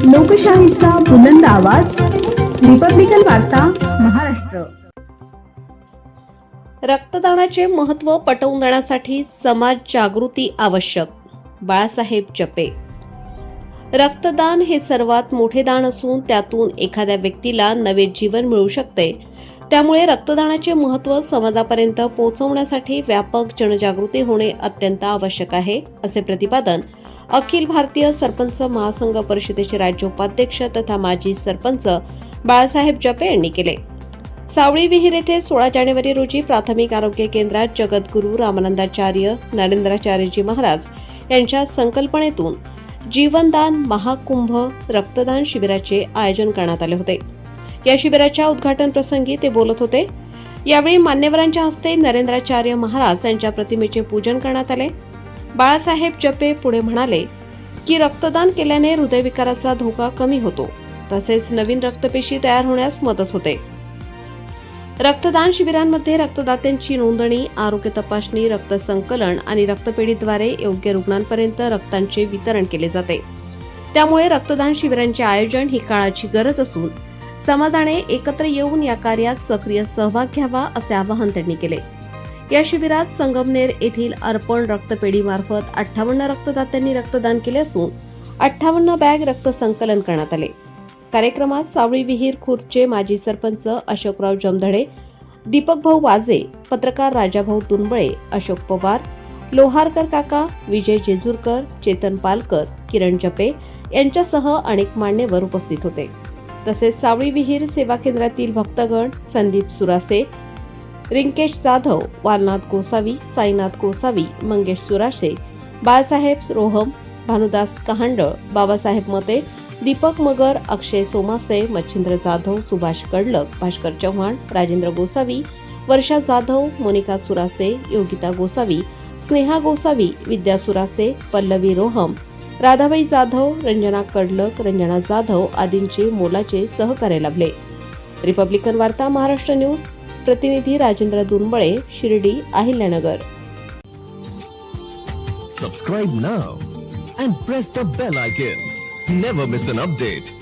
लोकशाहीचा बुलंद आवाज, रिपब्लिकन वार्ता, महाराष्ट्र. रक्तदानाचे महत्त्व पटवून देण्यासाठी समाज जागृती आवश्यक. बाळासाहेब जपे. रक्तदान हे सर्वात मोठे दान असून त्यातून एखाद्या व्यक्तीला नवे जीवन मिळू शकते. त्यामुळे रक्तदानाचे महत्त्व समाजापर्यंत पोहोचवण्यासाठी व्यापक जनजागृती होणे अत्यंत आवश्यक आहे, असे प्रतिपादन अखिल भारतीय सरपंच महासंघ परिषदेचे राज्य उपाध्यक्ष तथा माजी सरपंच बाळासाहेब जपे यांनी केले. सावळी विहीर येथे 16 जानेवारी रोजी प्राथमिक आरोग्य केंद्रात जगद्गुरू रामानंदाचार्य नरेंद्राचार्यजी महाराज यांच्या संकल्पनेतून जीवनदान महाकुंभ रक्तदान शिबिराचे आयोजन करण्यात आले होते. या शिबिराच्या उद्घाटन प्रसंगी ते बोलत होते. यावेळी मान्यवरांच्या हस्ते नरेंद्राचार्य महाराज यांच्या प्रतिमेचे पूजन करण्यात आले. बाळासाहेब जपे पुढे म्हणाले की रक्तदान केल्याने हृदयविकाराचा धोका कमी होतो, तसेच नवीन रक्तपेशी तयार होण्यास मदत होते. रक्तदान शिबिरांमध्ये रक्तदात्यांची नोंदणी, आरोग्य तपासणी, रक्त संकलन आणि रक्तपेढीद्वारे योग्य रुग्णांपर्यंत रक्तांचे वितरण केले जाते. त्यामुळे रक्तदान शिबिरांचे आयोजन ही काळाची गरज असून समाजाने एकत्र येऊन या कार्यात सक्रिय सहभाग घ्यावा, असे आवाहन त्यांनी केले. या शिबिरात संगमनेर येथील अर्पण रक्तपेढीमार्फत 58 रक्तदात्यांनी रक्तदान केले असून 58 बॅग रक्त संकलन करण्यात आले. कार्यक्रमात सावळी विहीर खुर्दचे माजी सरपंच अशोकराव जमधडे, दीपक भाऊ वाजे, पत्रकार राजाभाऊ तुनबळे, अशोक पवार, लोहारकर काका, विजय जेजूरकर, चेतन पालकर, किरण जपे यांच्यासह अनेक मान्यवर उपस्थित होते. तसेच सावळी विहीर सेवा केंद्रातील भक्तगण संदीप सुरासे, रिंकेश जाधव, वालनाथ गोसावी, साईनाथ गोसावी, मंगेश सुराशे, बाळासाहेब रोहम, भानुदास कहांडळ, बाबासाहेब मते, दीपक मगर, अक्षय सोमासे, मच्छिंद्र जाधव, सुभाष कडलक, भास्कर चव्हाण, राजेंद्र गोसावी, वर्षा जाधव, मोनिका सुरासे, योगिता गोसावी, स्नेहा गोसावी, विद्या सुरासे, पल्लवी रोहम, राधाबाई जाधव, रंजना कडलक, रंजना जाधव आदींचे मोलाचे सहकार्य लाभले. रिपब्लिकन वार्ता महाराष्ट्र न्यूज प्रतिनिधी Rajendra Dunbale, Shirdi, Ahilyanagar. Subscribe now and press the bell icon. Never miss an update.